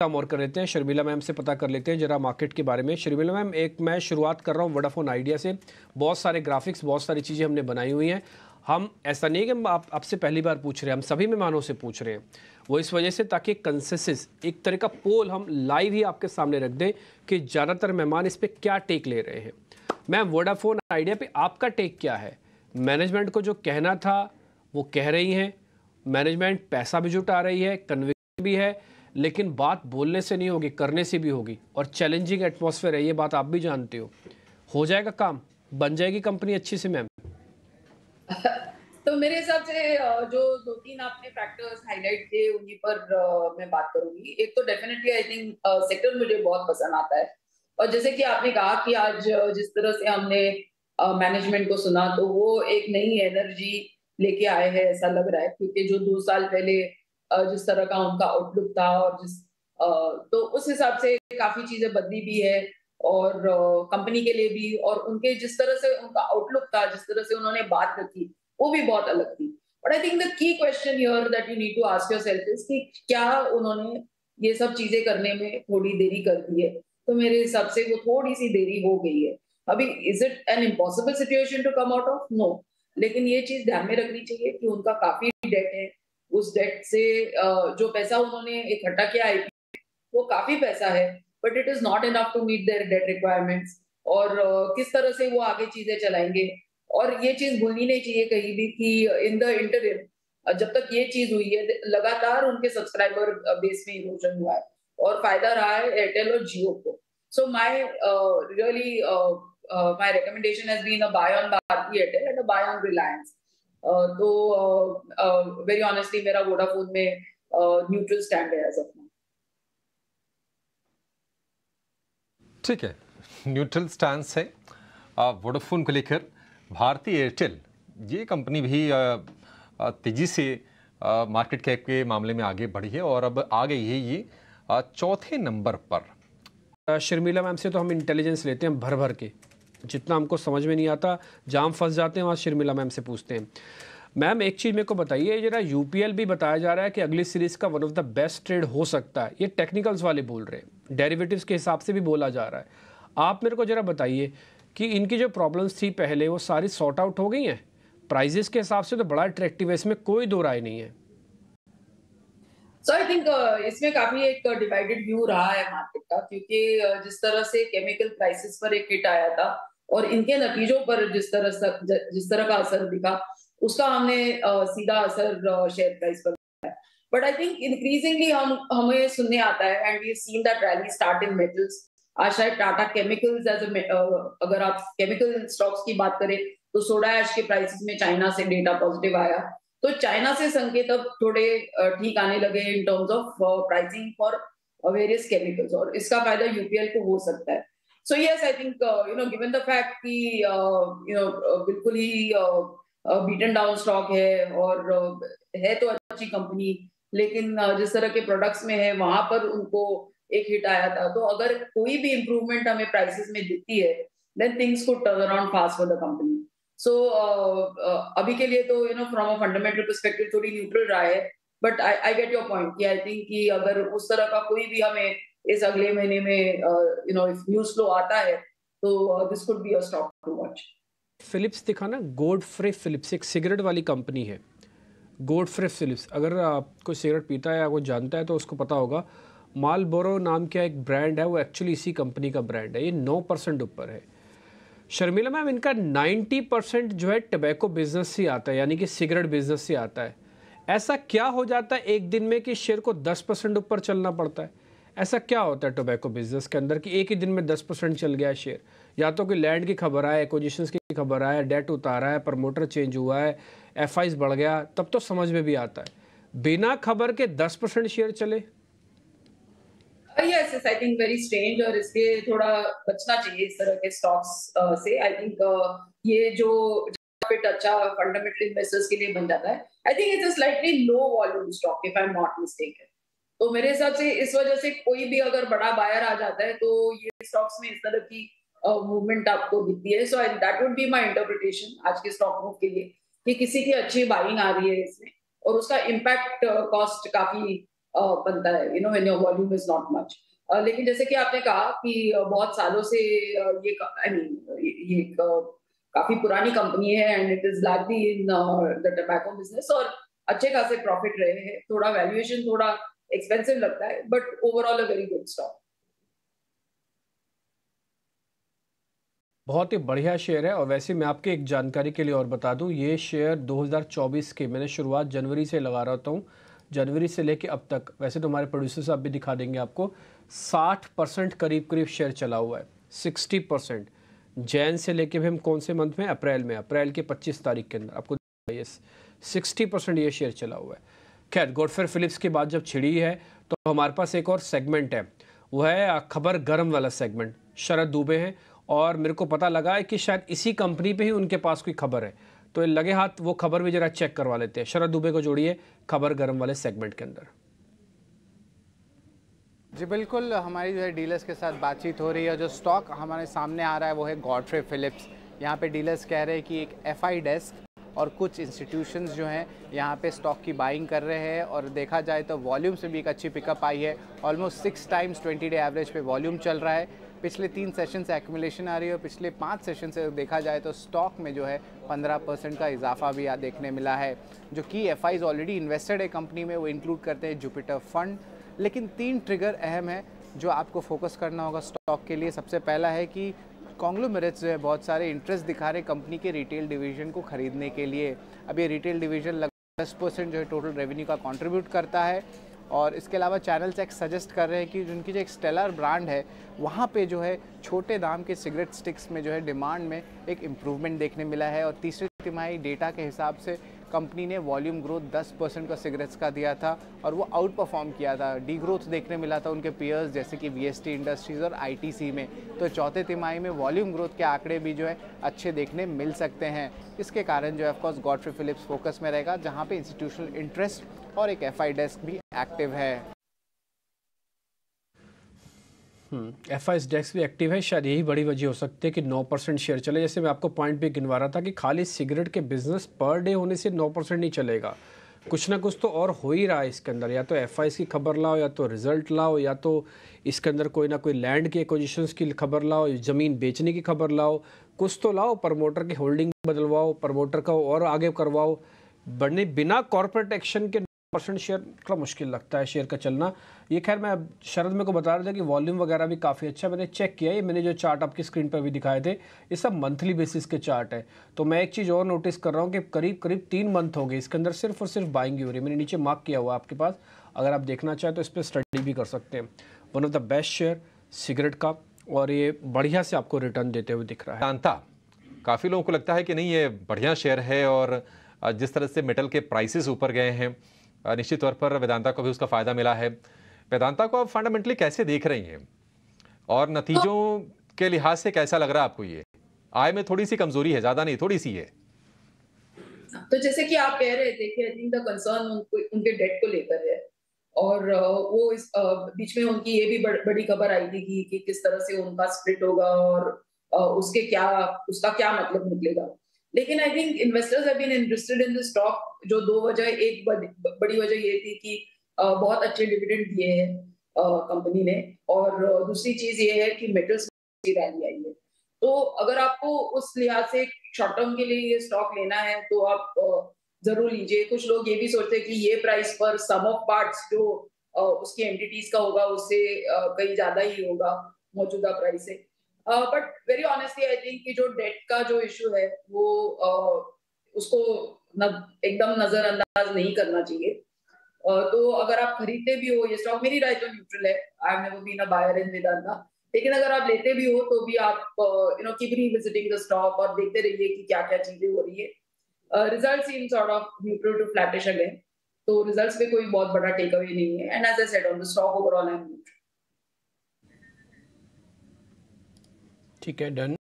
काम और कर लेते हैं, शर्मिला मैम से पता कर लेते हैं जरा मार्केट के बारे में। शर्मिला मैम, एक मैं शुरुआत कर रहा हूँ वोडाफोन आइडिया से। बहुत सारे ग्राफिक्स, बहुत सारी चीज़ें हमने बनाई हुई हैं। हम ऐसा नहीं है कि हम आपसे पहली बार पूछ रहे हैं, हम सभी मेहमानों से पूछ रहे हैं। वो इस वजह से ताकि कंसेंसस, एक तरह का पोल हम लाइव ही आपके सामने रख दें कि ज़्यादातर मेहमान इस पर क्या टेक ले रहे हैं। मैम, वोडाफोन आइडिया पे आपका टेक क्या है? मैनेजमेंट को जो कहना था वो कह रही हैं, मैनेजमेंट पैसा भी जुटा रही है, कन्विक्शन भी है, लेकिन बात बोलने से नहीं होगी, करने से भी होगी। और चैलेंजिंग एटमॉस्फेयर है, ये बात आप भी जानते हो जाएगा काम, बन जाएगी कंपनी अच्छी से मैम? तो मेरे हिसाब से जो दो तीन आपने फैक्टर्स हाईलाइट किए उन्हीं पर मैं बात करूंगी। एक तो डेफिनेटली आई थिंक सेक्टर मुझे बहुत पसंद आता है, और जैसे कि आपने कहा कि आज जिस तरह से हमने मैनेजमेंट को सुना, तो वो एक नई एनर्जी लेके आए हैं ऐसा लग रहा है, क्योंकि जो 2 साल पहले जिस तरह का उनका आउटलुक था और तो उस हिसाब से काफी चीजें बदली भी है, और कंपनी के लिए भी, और उनके जिस तरह से उनका आउटलुक था, जिस तरह से उन्होंने बात रखी, वो भी बहुत अलग थी। But I think the key question here that you need to ask yourself is कि क्या उन्होंने ये सब चीजें करने में थोड़ी देरी कर दी है? तो मेरे हिसाब से वो थोड़ी सी देरी हो गई है। अभी is it an impossible situation to come out of? No. लेकिन ये चीज ध्यान में रखनी चाहिए कि उनका काफी डेट है। उस डेट से जो पैसा उन्होंने इकट्ठा किया है वो काफी पैसा है, but it is not enough to meet their debt requirements. और किस तरह से वो आगे चीजें चलाएंगे। और ये चीज भूलनी नहीं चाहिए कहीं भी कि इन द इंटरिम जब तक ये चीज हुई है, लगातार उनके सब्सक्राइबर बेस में इरोजन हुआ है, और फायदा रहा है एयरटेल और जियो को। So my really my recommendation has been a buy on Bharti Airtel and a buy on Reliance. तो वेरी ऑनेस्टली मेरा वोडाफोन में न्यूट्रल स्टैंड है एज ऑफ नाउ। ठीक है, न्यूट्रल स्टांस है वोडाफोन को लेकर। भारती एयरटेल ये कंपनी भी तेज़ी से मार्केट कैप के मामले में आगे बढ़ी है और अब आ गई है ये चौथे नंबर पर। शर्मिला मैम से तो हम इंटेलिजेंस लेते हैं भर भर के, जितना हमको समझ में नहीं आता, जाम फंस जाते हैं, वहाँ शर्मिला मैम से पूछते हैं। मैम, एक चीज़ मेरे को बताइए, जरा यूपीएल भी बताया जा रहा है कि अगली सीरीज़ का one of the best trade हो सकता है, ये टेक्निकल्स वाले बोल रहे हैं, डेरिवेटिव्स के हिसाब से भी बोला जा रहा है। आप मेरे को जरा बताइए कि इनकी जो प्रॉब्लम्स थी पहले वो सारी सॉर्ट आउट हो गई हैं? प्राइजेस के हिसाब से तो बड़ा अट्रैक्टिव है, इसमें कोई दो राय नहीं है। सो आई थिंक इसमें काफी एक डिवाइडेड व्यू रहा है मार्केट का, क्योंकि जिस तरह से केमिकल प्राइसेस पर एक हिट आया था और इनके नतीजों पर जिस तरह का असर दिखा, उसका हमने सीधा असर शेयर प्राइस पर। बट आई थिंक इंक्रीजिंगली हमें सुनने आता है, and we have seen that rally start in metals. आज शायद टाटा केमिकल्स अगर आप केमिकल स्टॉक्स की बात करें, तो सोडा ऐश के प्राइसेस में चाइना से डेटा पॉजिटिव आया। तो चाइना से संकेत अब थोड़े ठीक आने लगे in terms of pricing for various chemicals, और इसका फायदा यूपीएल को हो सकता है। So yes, I think given the fact कि बिल्कुल ही बीटन डाउन स्टॉक है, और है तो अच्छी कंपनी, लेकिन जिस तरह के प्रोडक्ट्स में है वहां पर उनको एक हिट आया था। तो अगर कोई भी इंप्रूवमेंट हमें प्राइसेस में दिखती है, then things could turn around fast for the company. So अभी के लिए तो फ्रॉम अ फंडामेंटल पर्सपेक्टिव थोड़ी न्यूट्रल रहा है। But I get your point कि आई थिंक कि अगर उस तरह का कोई भी हमें इस अगले महीने में इफ न्यूज फ्लो आता है, तो this could be a stock to watch. Philips दिखा ना, गोडफ्रे फिलिप्स एक सिगरेट वाली कंपनी है, गोडफ्रे फिलिप्स। अगर आप कोई सिगरेट पीता है या कोई जानता है तो उसको पता होगा, मालबोरो नाम का एक ब्रांड है, वो एक्चुअली इसी कंपनी का ब्रांड है। ये 9% ऊपर है। शर्मिला मैम, इनका 90% जो है टबैको बिजनेस से आता है, यानी कि सिगरेट बिजनेस से आता है। ऐसा क्या हो जाता है एक दिन में कि शेयर को 10% ऊपर चलना पड़ता है? ऐसा क्या होता है टोबैको बिजनेस के अंदर कि एक ही दिन में 10% चल गया है शेयर? या तो कोई लैंड की खबर आए, एक्विजिशंस की खबर आए, डेट उतारा है, प्रमोटर चेंज हुआ है, एफआईज बढ़ गया, तब तो समझ में भी आता है। बिना खबर के 10% शेयर चले? Yes, I think very strange, और इसलिए थोड़ा बचना चाहिए इस तरह के स्टॉक्स से। आई थिंक ये जो अच्छा फंडामेंटल इन्वेस्टर्स के लिए बन जाता है, I think it's a slightly low volume stock if I am not mistaken. तो मेरे हिसाब से इस वजह से कोई भी अगर बड़ा बायर आ जाता है, तो ये स्टॉक्स में इस तरह की मूवमेंट आपको दिखती है। So that would be my interpretation आज के स्टॉक मूव के लिए, कि किसी की अच्छी बाइंग आ रही है इसमें, और उसका इम्पैक्ट कॉस्ट काफी बनता है, you know, when your volume is not much. लेकिन जैसे कि आपने कहा कि बहुत सालों से ये आई मीन ये काफी पुरानी कंपनी है and it is largely in the tobacco business, और अच्छे खासे प्रॉफिट रहे हैं। थोड़ा वैल्यूएशन थोड़ा एक्सपेंसिव लगता है, but overall a very good stock. बहुत ही बढ़िया शेयर है। और वैसे मैं आपके एक जानकारी के लिए और बता दूं, ये शेयर 2024 के मैंने शुरुआत जनवरी से लगा रहा हूँ, जनवरी से लेके अब तक। वैसे तो हमारे प्रोड्यूसर साहब भी दिखा देंगे आपको, 60% करीब करीब शेयर चला हुआ है, 60%। जैन से लेके भी हम कौन से मंथ में, अप्रैल में, अप्रैल के 25 तारीख के अंदर आपको ये 60% ये शेयर चला हुआ है। खैर, गॉडफ्रे फिलिप्स की बात जब छिड़ी है तो हमारे पास एक और सेगमेंट है, वो है खबर गर्म वाला सेगमेंट। शरद दुबे हैं और मेरे को पता लगा है कि शायद इसी कंपनी पे ही उनके पास कोई खबर है, तो लगे हाथ वो खबर भी जरा चेक करवा लेते हैं। शरद दुबे को जोड़िए खबर गर्म वाले सेगमेंट के अंदर। जी बिल्कुल, हमारी जो है डीलर्स के साथ बातचीत हो रही है। जो स्टॉक हमारे सामने आ रहा है वो है गॉडफ्रे फिलिप्स। यहाँ पे डीलर्स कह रहे हैं कि एक एफआई डेस्क और कुछ इंस्टीट्यूशंस जो हैं यहाँ पे स्टॉक की बाइंग कर रहे हैं, और देखा जाए तो वॉल्यूम से भी एक अच्छी पिकअप आई है। ऑलमोस्ट 6 टाइम्स 20 डे एवरेज पे वॉल्यूम चल रहा है। पिछले 3 सेशन से एक्यूमुलेशन आ रही है, और पिछले 5 सेशन से देखा जाए तो स्टॉक में जो है 15% का इजाफा भी देखने मिला है। जो की एफआईज ऑलरेडी इन्वेस्टेड है कंपनी में, वो इंक्लूड करते हैं जुपिटर फंड। लेकिन 3 ट्रिगर अहम है जो आपको फोकस करना होगा स्टॉक के लिए। सबसे पहला है कि कॉन्ग्लोमरेट्स जो है बहुत सारे इंटरेस्ट दिखा रहे कंपनी के रिटेल डिवीजन को खरीदने के लिए। अब ये रिटेल डिवीजन लगभग 10% जो है टोटल रेवेन्यू का कंट्रीब्यूट करता है। और इसके अलावा चैनल चेक सजेस्ट कर रहे हैं कि जिनकी जो एक स्टेलर ब्रांड है वहाँ पे जो है छोटे दाम के सिगरेट स्टिक्स में जो है डिमांड में एक इम्प्रूवमेंट देखने मिला है। और तीसरी तिमाही डेटा के हिसाब से कंपनी ने वॉल्यूम ग्रोथ 10% का सिगरेट्स का दिया था, और वो आउट परफॉर्म किया था। डी ग्रोथ देखने मिला था उनके पीयर्स जैसे कि वीएसटी इंडस्ट्रीज़ और आईटीसी में। तो चौथे तिमाही में वॉल्यूम ग्रोथ के आंकड़े भी जो है अच्छे देखने मिल सकते हैं। इसके कारण जो है ऑफकोर्स गॉडफ्रे फिलिप्स फोकस में रहेगा, जहाँ पे इंस्टीट्यूशनल इंटरेस्ट और एक एफआई डेस्क भी एक्टिव है। एफआई डेस्क भी एक्टिव है, शायद यही बड़ी वजह हो सकती है कि 9% शेयर चले। जैसे मैं आपको पॉइंट भी गिनवा रहा था कि खाली सिगरेट के बिजनेस पर डे होने से 9% नहीं चलेगा, कुछ ना कुछ तो और हो ही रहा है इसके अंदर। या तो एफआई की खबर लाओ, या तो रिजल्ट लाओ, या तो इसके अंदर कोई ना कोई लैंड के एक्विजिशंस की खबर लाओ, ज़मीन बेचने की खबर लाओ, कुछ तो लाओ, प्रमोटर की होल्डिंग बदलवाओ, प्रमोटर का और आगे करवाओ। बढ़ने बिना कॉर्पोरेट एक्शन के 9% शेयर थोड़ा मुश्किल लगता है शेयर का चलना। ये खैर मैं शरद मेरे को बता रहा था कि वॉल्यूम वगैरह भी काफ़ी अच्छा, मैंने चेक किया। ये मैंने जो चार्ट आपकी स्क्रीन पर भी दिखाए थे, ये सब मंथली बेसिस के चार्ट है। तो मैं एक चीज़ और नोटिस कर रहा हूँ कि करीब करीब 3 मंथ हो गए इसके अंदर सिर्फ और सिर्फ बाइंग हो रही है। मैंने नीचे मार्क किया हुआ आपके पास, अगर आप देखना चाहें तो इस पर स्टडी भी कर सकते हैं। One of the best share cigarette का, और ये बढ़िया से आपको रिटर्न देते हुए दिख रहा है। वेदांता, काफ़ी लोगों को लगता है कि नहीं ये बढ़िया शेयर है, और जिस तरह से मेटल के प्राइसेस ऊपर गए हैं, निश्चित तौर पर वेदांता को भी उसका फ़ायदा मिला है। वेदांता को आप फंडामेंटली कैसे देख रही हैं, और नतीजों के लिहाज से कैसा लग रहा है आपको? ये आय में थोड़ी सी कमजोरी है, ज़्यादा नहीं, थोड़ी सी है। तो जैसे कि आप कह रहे थे कि आई थिंक द कंसर्न उनके डेट को लेकर है, और वो इस बीच में उनकी ये भी बड़ी खबर आई थी कि किस तरह से उनका स्प्लिट होगा और उसका क्या मतलब निकलेगा। लेकिन I think investors have been interested in the stock, जो 2 वजह, एक बड़ी वजह ये थी कि बहुत अच्छे डिविडेंड दिए हैं कंपनी ने, और दूसरी चीज ये है कि मेटल्स की रैली आई है। तो अगर आपको उस लिहाज से शॉर्ट टर्म के लिए ये स्टॉक लेना है तो आप जरूर लीजिए। कुछ लोग ये भी सोचते हैं कि ये प्राइस पर सम ऑफ पार्ट्स जो उसकी एंटिटीज का होगा उससे कहीं ज्यादा ही होगा मौजूदा प्राइस से। But very honestly I think कि जो डेट का जो इशू है वो उसको एकदम नजरअंदाज नहीं करना चाहिए। तो अगर आप खरीदते भी हो ये स्टॉक, मेरी राय तो न्यूट्रल है, I have never been a buyer in Vedanta, लेकिन अगर आप लेते भी हो तो भी आप कीप रिविजिटिंग द स्टॉक और देखते रहिए कि क्या क्या चीजें हो रही है। Result seem sort of neutral to flattish again, तो रिजल्ट्स में कोई बहुत बड़ा टेक अवे नहीं है, and as I said on the stock overall I am neutral. ठीक है, डन।